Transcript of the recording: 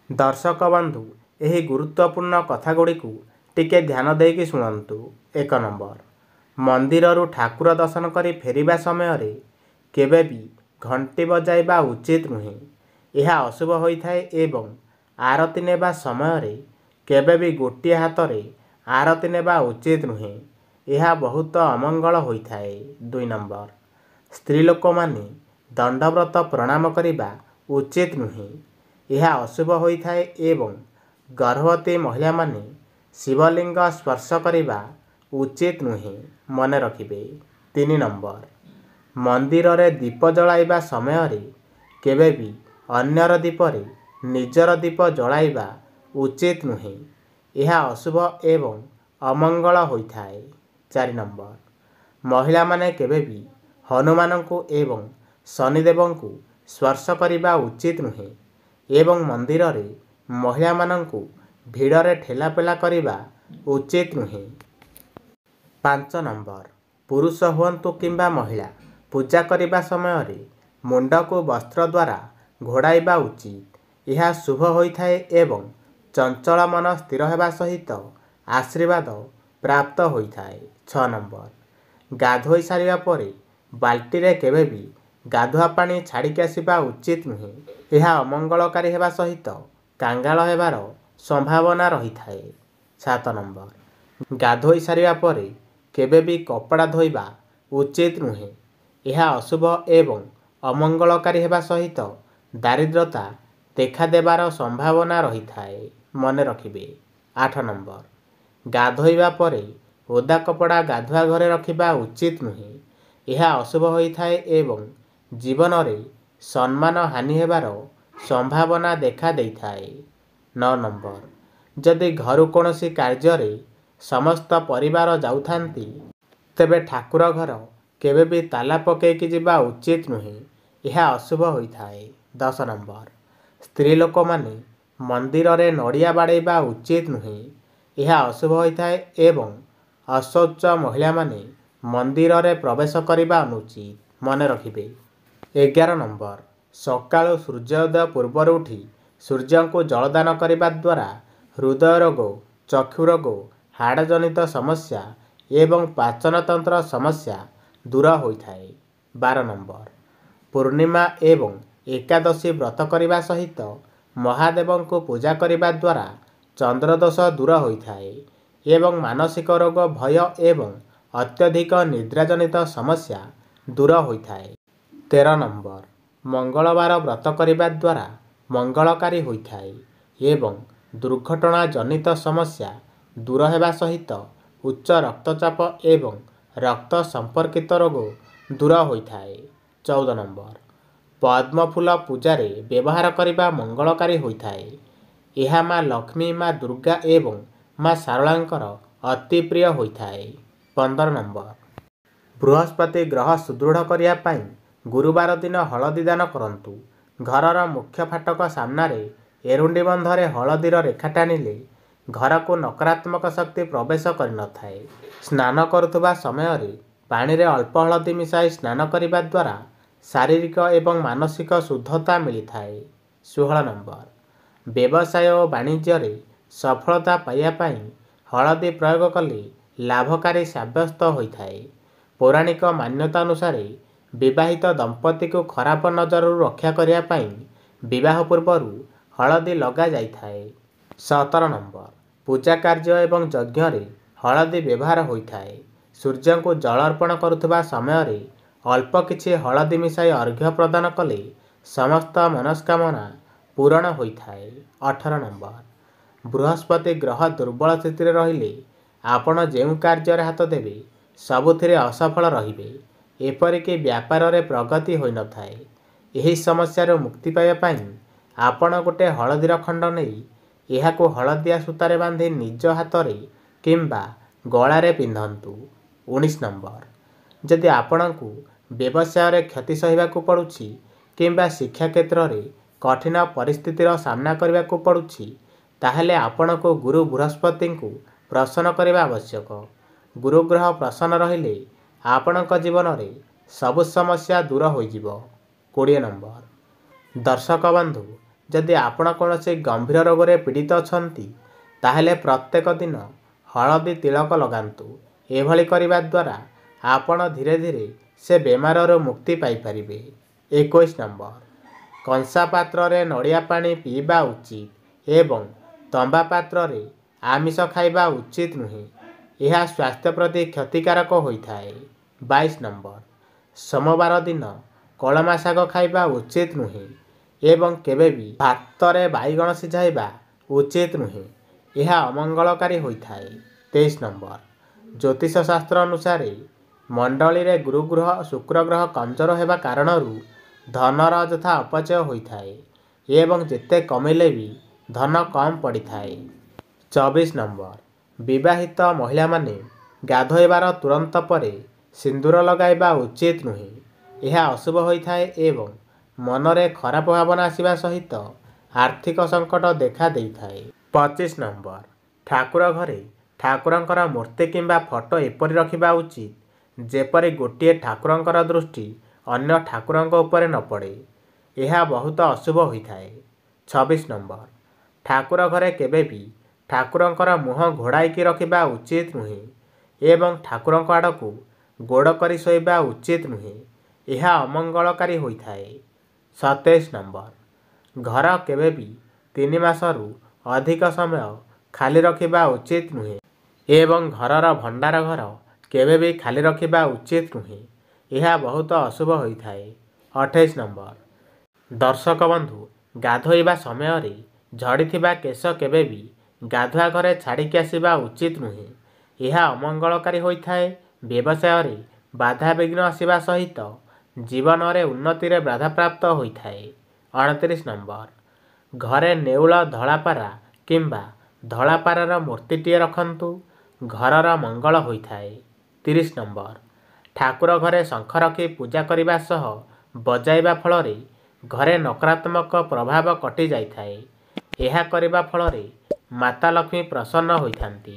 दर्शक बंधु यही गुरुत्वपूर्ण कथागुड़िक टिके ध्यान देकी शुणु। 1 नंबर, मंदिररू ठाकुर दर्शन कर फेरिबा समय केबे भी घंटी बजाइबा उचित नुहे। यह अशुभ होइथाए एवं आरती नेबा समय केबे भी गोटे हाथ रे आरती नेबा उचित नुहे। यह बहुत अमंगल होइथाए। 2 नंबर, स्त्री लोक माने दंडव्रत प्रणाम करिबा उचित नुहे। यह अशुभ होइथाए एवं गर्भवती महिला माने शिवलिंग स्पर्श करिबा उचित नुहे। मन रखिबे। 3 नंबर, मंदिर रे दीप जलाइबा समय केबे भी अन्यर दीपरे निजर दीप जलाइबा उचित नुहे। यह अशुभ एवं अमंगल होइथाए। 4 नंबर, महिला माने केबे भी हनुमान को एवं शनिदेव को स्पर्श करिबा उचित नुहे एवं मंदिर रे महिला मानंकु भिड़ रे ठेलापेला करिबा उचित नुहे। 5 नंबर, पुरुष हुअन्तु किंबा महिला पूजा करिबा समय मुंड को वस्त्र द्वारा घोड़ाइबा उचित। यह शुभ होइथाए एवं चंचल मन स्थिर हेबा सहित आशीर्वाद प्राप्त होइथाए। 6 नंबर, गाधोई सारिया परे बाल्टी रे केबे भी गाधुआ पानी छाड़िक आसिबा उचित नुहे। यह अमंगलकारी हेबा सहित कांगाल हेबार संभावना रही थाए। 7 नंबर, गाधोई सारिया परे केबे भी कपड़ा धोइबा उचित नुहे। यह अशुभ एवं अमंगलकारी हेबा सहित दारिद्रता देखा देबार संभावना रही थाए। मन रखिबे। 8 नंबर, गाधोइबा परे ओदा कपड़ा गाधुआ घरे रखिबा उचित नुहे। यह अशुभ होइथाए एवं जीवन रे सम्मान हानि हेबार संभावना देखा देइथाए। 9 नंबर, जदि घर कोनोसी कार्य समस्त परिवार जाउथांती तेबे ठाकुर घर केबे भी ताला पकेकी जिबा उचित नुहे। यह अशुभ होइथाए। 10 नंबर, स्त्री लोक माने मंदिर रे नड़िया बाड़ेबा उचित नुहे। यह अशुभ होइथाए एवं अशौच महिला माने मंदिर रे प्रवेश करिबा अनुचित। मन रखिबे। 11 नंबर, सकाळु सूर्योदय पूर्वर उठी सूर्य को जलदान करने द्वारा हृदय रोग, चक्षु रोग, हाड़ जनित समस्या एवं पाचन तंत्र समस्या दूर होइथाए। 12 नंबर, पूर्णिमा एवं एकादशी व्रत करने सहित महादेव को पूजा करने द्वारा चंद्रदोष दूर होइथाए एवं मानसिक रोग, भय एवं अत्यधिक निद्रा जनित समस्या दूर होइथाए। 13 नंबर, मंगलवार व्रत करने द्वारा मंगलकारी होइथाए एवं दुर्घटना जनित समस्या दूर हेबा सहित उच्च रक्तचाप एवं रक्त संपर्कित रोग दूर होइथाए। 14 नंबर, पद्म फूल पूजा व्यवहार करने मंगलकारी होइथाए। यह माँ लक्ष्मी, माँ दुर्गा एवं माँ शारलांकर अति प्रिय होइथाए। 15 नंबर, बृहस्पति ग्रह सुदृढ़ करिया पाई गुरुवार दिन हलदी दान करंतु। घरर मुख्य फाटक सामने एरुंडी बंधरे हलदीर रेखा टाणिले घर को नकारात्मक शक्ति प्रवेश कर न थाए। स्नान करुवा समय पानी रे अल्प हलदी मिसाई स्नान करने द्वारा शारीरिक एवं मानसिक शुद्धता मिली थाए। 16 नंबर, व्यवसाय और वाणिज्य रे सफलता पाइया पाई हलदी प्रयोग कले लाभकारी साब्यस्त होइथाए। पौराणिक मान्यता अनुसार विवाहित दंपति को खराब नजर रक्षा करने पाई विवाह पूर्वर हलदी लगा जाइथाए। 17 नंबर, पूजा कार्य एवं यज्ञ रे हलदी व्यवहार होइथाए। सूर्य को जल अर्पण करुवा समय अल्प किछि हलदी मिसाई अर्घ्य प्रदान कले समस्त मनस्कामना पूरण होइथाए। 18 नंबर, बृहस्पति ग्रह दुर्बल स्थिति रहिले आपण जेउ कार्य हाथ देवे सबुथिरे असफल रहिबे। एपरिक व्यापार रे प्रगति होई न थाए। यही समस्या मुक्ति पाइबा पाई आपण गोटे हलदीर खंड नहीं यह हलदिया सूतारे बांधि निज हाथ में किंबा गलारे पिंधतु। 19 नंबर, जदि आपण को व्यवसाय रे क्षति सहिबाकू पड़ुछि किंबा शिक्षा क्षेत्र में कठिन परिस्थितिर सामना करने को पड़ुछि ताहेले आपण को गुरु बृहस्पति को प्रसन्न करने आवश्यक। गुरु ग्रह प्रसन्न रहिले आपणक जीवन में सबु समस्या दूर होइजिबो। 20 नंबर, दर्शक बंधु ଯଦି ଆପଣ କୌଣସି ଗମ୍ଭୀର ରୋଗରେ ପୀଡ଼ିତ ଅଛନ୍ତି ତାହେଲେ ପ୍ରତ୍ୟେକ ଦିନ ହଳଦୀ ତିଳକ ଲଗାନ୍ତୁ। ଏଭଳି କରିବା ଦ୍ୱାରା ଆପଣ ଧୀରେ ଧୀରେ ସେ ବେମାରରୁ ମୁକ୍ତି ପାଇପାରିବେ। 21 ନମ୍ବର, କଂସା ପାତ୍ରରେ ନଡ଼ିଆ ପାଣି ପିଇବା ଉଚିତ ଏବଂ ତମ୍ବା ପାତ୍ରରେ ଆମିଷ ଖାଇବା ଉଚିତ ନୁହେଁ। ଏହା ସ୍ୱାସ୍ଥ୍ୟ ପ୍ରତି କ୍ଷତିକାରକ ହୋଇଥାଏ। 22 ନମ୍ବର, ସୋମବାର ଦିନ କଳମା ଶାଗ ଖାଇବା ଉଚିତ ନୁହେଁ ଏବଂ କେବେ ବି ଭାତରେ ବାଇଗଣ ସିଝାଇବା ଉଚିତ ନୁହେଁ। ଏହା ଅମଙ୍ଗଳକାରୀ ହୋଇଥାଏ। 23 ନମ୍ବର, ଜ୍ୟୋତିଷ ଶାସ୍ତ୍ର ଅନୁସାରେ ମଣ୍ଡଳୀରେ ଗୁରୁଗ୍ରହ ଶୁକ୍ର ଗ୍ରହ କମଜୋର ହେବା କାରଣରୁ ଧନର ଅଯଥା ଅପଚୟ ହୋଇଥାଏ ଏବଂ ଯେତେ କମିଲେ ବି ଧନ କମ୍ ପଡ଼ିଥାଏ। 24 ନମ୍ବର, ବିବାହିତ ମହିଳାମାନେ ଗାଧୋଇବାର ତୁରନ୍ତ ପରେ ସିନ୍ଦୁର ଲଗାଇବା ଉଚିତ ନୁହେଁ। ଏହା ଅଶୁଭ ହୋଇଥାଏ ଏବଂ ମନରେ ଖରାପ ଭାବନା ଆସିବା ସହିତ ଆର୍ଥିକ ସଙ୍କଟ ଦେଖା ଦେଇଥାଏ। 25 ନମ୍ବର, ଠାକୁର ଘରେ ଠାକୁରଙ୍କର ମୂର୍ତ୍ତି କିମ୍ବା ଫଟୋ ଏପରି ରଖିବା ଉଚିତ ଯେପରି ଗୋଟିଏ ଠାକୁରଙ୍କର ଦୃଷ୍ଟି ଅନ୍ୟ ଠାକୁରଙ୍କ ଉପରେ ନ ପଡ଼େ। ଏହା ବହୁତ ଅଶୁଭ ହୋଇଥାଏ। 26 ନମ୍ବର, ଠାକୁର ଘରେ କେବେ ବି ଠାକୁରଙ୍କର ମୁହଁ ଘୋଡ଼ାଇକି ରଖିବା ଉଚିତ ନୁହେଁ ଏବଂ ଠାକୁରଙ୍କ ଆଡ଼କୁ ଗୋଡ଼ କରି ଶୋଇବା ଉଚିତ ନୁହେଁ। ଏହା ଅମଙ୍ଗଳକାରୀ ହୋଇଥାଏ। 27 ନମ୍ବର, ଘର କେବେ ବି 3 ମାସରୁ ଅଧିକ ସମୟ ଖାଲି ରଖିବା ଉଚିତ ନୁହେଁ ଏବଂ ଘରର ଭଣ୍ଡାର ଘର କେବେ ବି ଖାଲି ରଖିବା ଉଚିତ ନୁହେଁ। ଏହା ବହୁତ ଅଶୁଭ ହୋଇଥାଏ। 28 ନମ୍ବର, ଦର୍ଶକ ବନ୍ଧୁ ଗାଧୋଇବା ସମୟରେ ଝଡ଼ିଥିବା କେଶ କେବେ ବି ଗାଧୁଆ ଘରେ ଛାଡ଼ିକି ଆସିବା ଉଚିତ ନୁହେଁ। ଏହା ଅମଙ୍ଗଳକାରୀ ହୋଇଥାଏ। ବ୍ୟବସାୟରେ ବାଧାବିଘ୍ନ ଆସିବା ସହିତ ଜୀବନରେ ଉନ୍ନତିରେ ବାଧାପ୍ରାପ୍ତ ହୋଇଥାଏ। 29 ନମ୍ବର, ଘରେ ନେଉଳ ଧଳାପାରା କିମ୍ବା ଧଳାପାରାର ମୂର୍ତ୍ତିଟିଏ ରଖନ୍ତୁ। ଘରର ମଙ୍ଗଳ ହୋଇଥାଏ। 30 ନମ୍ବର, ଠାକୁର ଘରେ ଶଙ୍ଖ ରଖି ପୂଜା କରିବା ସହ ବଜାଇବା ଫଳରେ ଘରେ ନକାରାତ୍ମକ ପ୍ରଭାବ କଟି ଯାଇଥାଏ। ଏହା କରିବା ଫଳରେ ମାତା ଲକ୍ଷ୍ମୀ ପ୍ରସନ୍ନ ହୋଇଥାନ୍ତି।